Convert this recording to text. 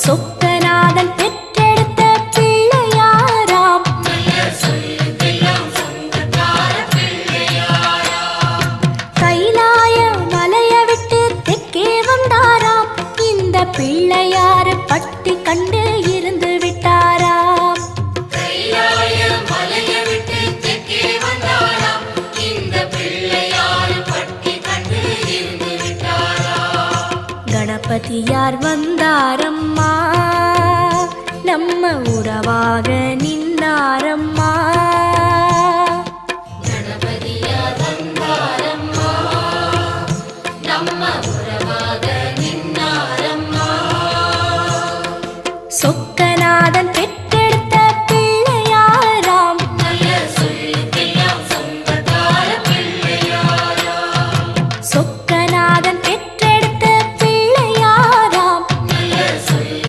சொக்கநாதன் பெற்றெடுத்த பிள்ளையாராம். கைலாய மலைய விட்டு தெற்கே வந்தாராம். இந்த பிள்ளையார் பட்டி கண்டு இருந்து விட்டாராம். கணபதியார் வந்தாரம்மா, நம்ம உறவாக நின்னாரம்மா. கணபதியார் வந்தாரம்மா, நம்ம உறவாக நின்னாரம்மா. சொக்கநாதன்